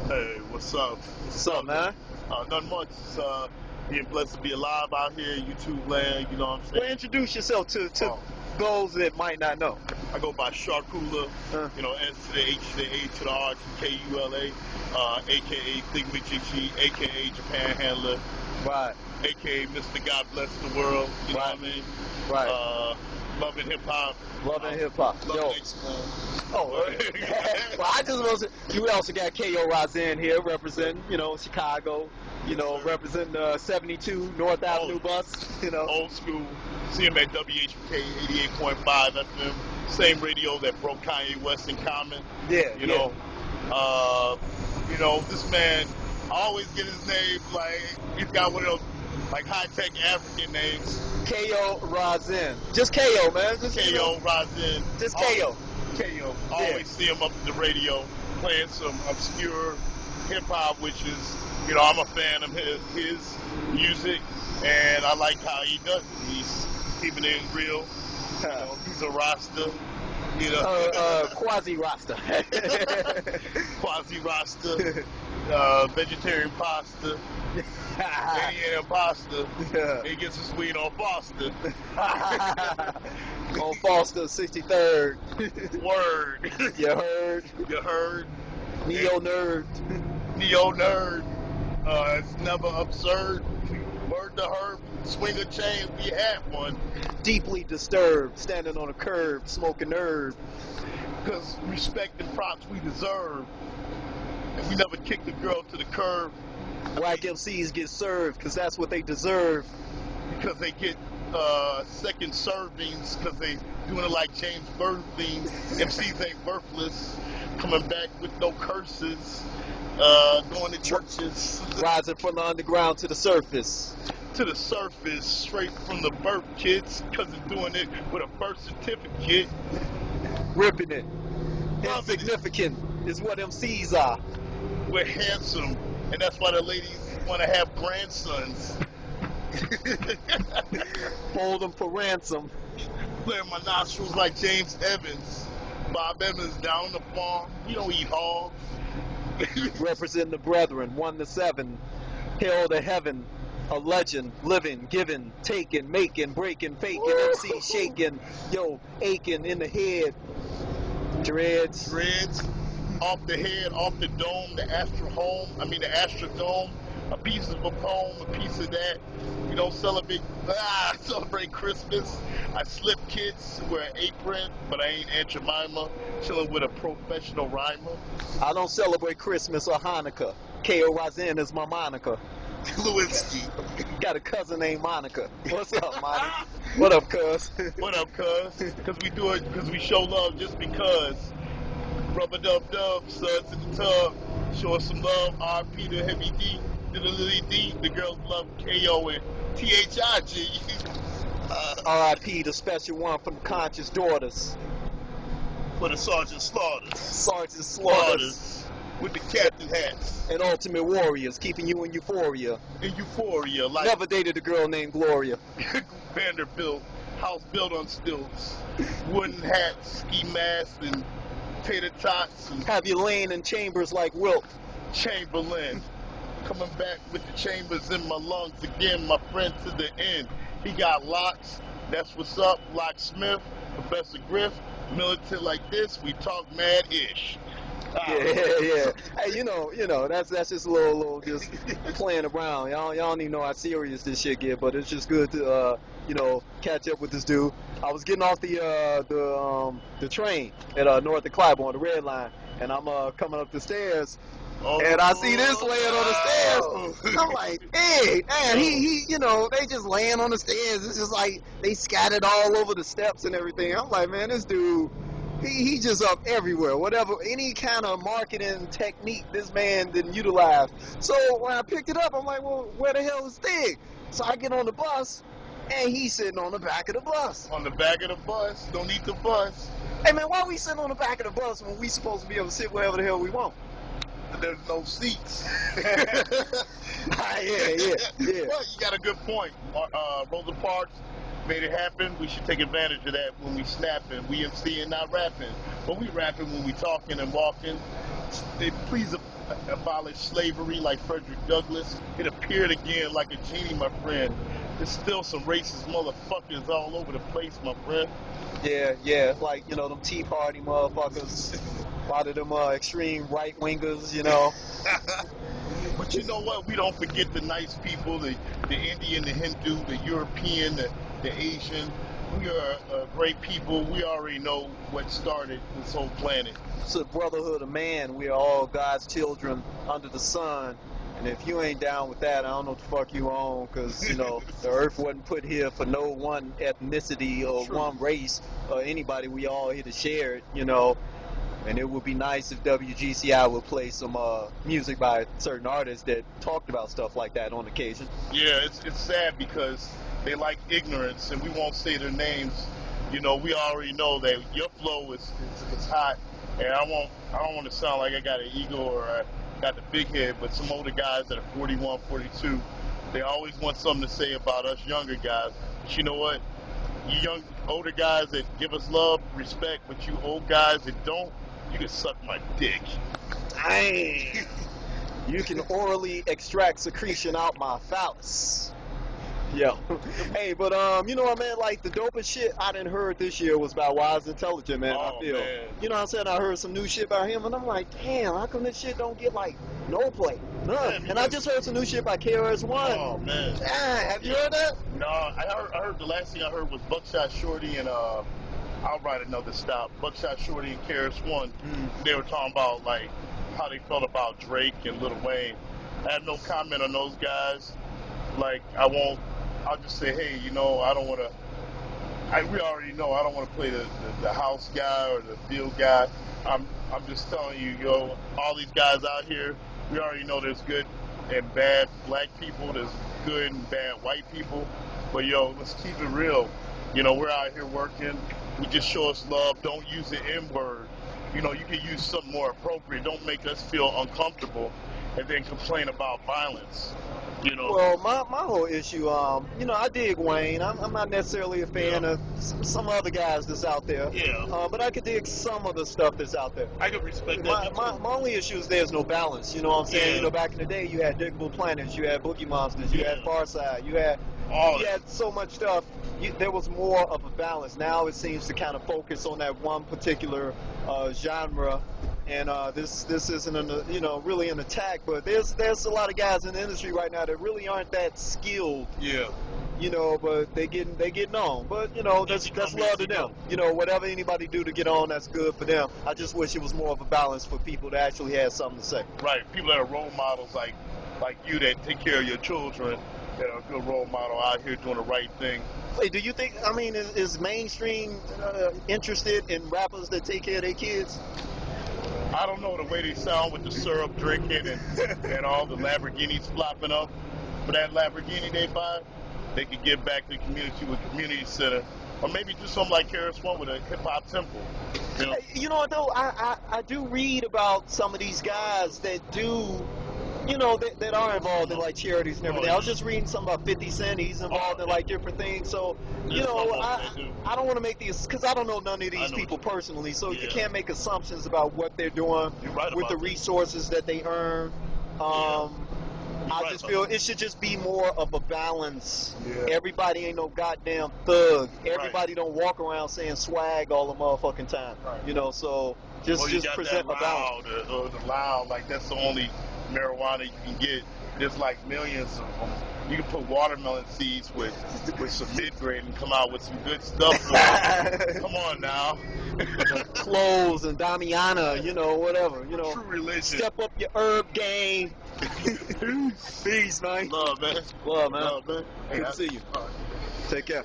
Hey, what's up? What's up, man? Nothing much. Being blessed to be alive out here in YouTube land, you know what I'm Well, saying? introduce yourself to Oh, those that might not know. I go by Sharkula, Huh? S to the H to the A to the R to Kula, aka Thingamajiggy, aka Japan Handler, Right, aka Mr. God Bless the World, you know what I mean? right. Loving hip hop. Loving hip hop. Loving Yo. Expo. Oh, well, I just want to. You also got Ko Razin here representing, Chicago. Yes, sir. Representing 72 North Avenue bus. Old school. See him at WHK 88.5 FM. Same radio that broke Kanye West in Common. Yeah, You know, this man, I always get his name like he's got one of those like high tech African names. Ko Razin. Just Ko, man. Just Ko Razin. Just Ko. Ko. Always see him up at the radio playing some obscure hip hop, which is, I'm a fan of his music, and I like how he does it. He's keeping it real. He's a Rasta. Quasi Rasta. Quasi Rasta. Vegetarian pasta. Indian pasta. Yeah. He gets his weed on Foster. On Foster 63rd. Word. You heard? You heard? Neo nerd. Neo nerd. It's never absurd. Word to her. Swing a chain if you had one. Deeply disturbed, standing on a curb, smoking herb. Because respect and props we deserve. And we never kick the girl to the curb. Whack MCs get served because that's what they deserve. Because they get second servings, because they doing it like James Bernstein. MCs ain't worthless. Coming back with no curses. Going to churches. Rising from the underground to the surface. To the surface, straight from the birth, kids. Because it's doing it with a birth certificate. Ripping it. Loving Insignificant is what MCs are. We're handsome. And that's why the ladies want to have grandsons. Hold them for ransom. Clearing my nostrils like James Evans. Bob Evans down on the farm. We don't eat hogs. Representing the brethren, 1 to 7. Hail to heaven. A legend, living, giving, taking, making, breaking, faking, MC shaking, yo, aching in the head. Dreads. Off the head, off the dome, the Astrodome. A piece of a poem, a piece of that. We don't celebrate Christmas. I slip kids, wear an apron, but I ain't Aunt Jemima, chilling with a professional rhymer. I don't celebrate Christmas or Hanukkah. Ko Razin is my moniker. Lewinsky. Got a cousin named Monica. What's up, Monica? What up, cuz? What up, cuz? Because we do it because we show love just because. Rubber dub dub, suds in the tub. Show us some love. RP to Heavy D, to the Lily D. The girls love KO and THIG. RIP, the special one from the conscious daughters. For the Sergeant Slaughters. Sergeant Slaughters. With the captain hats. And ultimate warriors, keeping you in euphoria. In euphoria, like Never dated a girl named Gloria. Vanderbilt, house built on stilts. Wooden hats, ski masks, and tater tots. And Have you laying in chambers like Wilt? Chamberlain. Coming back with the chambers in my lungs again, my friend to the end. He got locks, that's what's up, Locksmith, Professor Griff. Militant like this, we talk mad-ish. Yeah. Hey, that's just a little just playing around. Y'all don't even know how serious this shit get, but it's just good to catch up with this dude. I was getting off the train at North and Clybourne, the red line, and I'm coming up the stairs. And I see this laying on the stairs. I'm like, hey, man, he, they just laying on the stairs. It's just like they scattered all over the steps and everything. I'm like, man, this dude, he just up everywhere. Whatever, any kind of marketing technique this man didn't utilize. So when I picked it up, I'm like, well, where the hell is Stig? So I get on the bus, and he's sitting on the back of the bus. On the back of the bus, don't need the bus. Hey, man, why we sitting on the back of the bus when we supposed to be able to sit wherever the hell we want? There's no seats. Yeah. Well, you got a good point. Rosa Parks made it happen. We should take advantage of that when we snapping. We MCing, not rapping. But we rapping when we talking and walking. Please abolish slavery like Frederick Douglass. It appeared again like a genie, my friend. There's still some racist motherfuckers all over the place, my friend. Yeah, like, them Tea Party motherfuckers, a lot of them extreme right wingers, But you know what? We don't forget the nice people, the Indian, the Hindu, the European, the Asian. We are great people. We already know what started this whole planet. It's a brotherhood of man. We are all God's children under the sun. And if you ain't down with that, I don't know what the fuck you on, because, the earth wasn't put here for no one ethnicity or True. one race or anybody. We all here to share it, And it would be nice if WGCI would play some music by certain artists that talked about stuff like that on occasion. Yeah, it's sad because they like ignorance, and we won't say their names. We already know that your flow is hot, and I don't want to sound like I got an ego or I got the big head, but some older guys that are 41, 42, they always want something to say about us younger guys. But you know what? You older guys that give us love, respect, but you old guys that don't, you can suck my dick. Dang. You can orally extract secretion out my phallus. Yo. Hey, but you know what, man? Like, the dopest shit I done heard this year was about Wise Intelligent, man. Oh, I feel. man. You know what I'm saying? I heard some new shit about him, and I'm like, damn, how come this shit don't get, like, no play? None. Man, and I just heard some new shit by KRS-One. Oh, man. Damn, have you heard that? No, I heard the last thing I heard was Buckshot Shorty and I'll write another stop. Buckshot Shorty and KRS-One. They were talking about like how they felt about Drake and Lil Wayne. I have no comment on those guys. Like I'll just say, hey, I don't want to. We already know I don't want to play the house guy or the field guy. I'm just telling you, all these guys out here, we already know there's good and bad black people. There's good and bad white people. But let's keep it real. We're out here working. We just show us love. Don't use the N-word. You can use something more appropriate. Don't make us feel uncomfortable and then complain about violence. Well, my whole issue, I dig Wayne. I'm not necessarily a fan of some other guys that's out there. Yeah. But I could dig some of the stuff that's out there. I can respect that. My only issue is there's no balance. You know what I'm saying? Yeah. Back in the day, you had Diggable Planets, you had Boogie Monsters, you had Farside, you had so much stuff. There was more of a balance. Now it seems to kind of focus on that one particular genre. And this isn't really an attack, but there's a lot of guys in the industry right now that really aren't that skilled. Yeah. But they getting on. But that's love to them. Whatever anybody do to get on, that's good for them. I just wish it was more of a balance for people that actually had something to say. Right. People that are role models like you that take care of your children, that are a good role model out here doing the right thing. Wait, do you think? Is mainstream interested in rappers that take care of their kids? I don't know the way they sound with the syrup drinking and all the Lamborghinis flopping up. For that Lamborghini they buy, they could give back to the community with community center. Or maybe do something like KRS-One with a hip-hop temple. You know what, though? I do read about some of these guys that do, that are involved in, like, charities and everything. I was just reading something about 50 Cent. He's involved in, like, different things. So, I don't want to make these, because I don't know none of these people personally, so you can't make assumptions about what they're doing with the resources that they earn. I just feel it should just be more of a balance. Yeah. Everybody ain't no goddamn thug. Everybody don't walk around saying swag all the motherfucking time. Right. So just present a balance. The loud, like that's the only marijuana you can get. There's like millions of them. You can put watermelon seeds with some mid-grade and come out with some good stuff. Come on now. Clothes and Damiana, whatever. True religion. Step up your herb game. Peace, man. Love, man. Love, man. Love, man. Good to see you. Take care.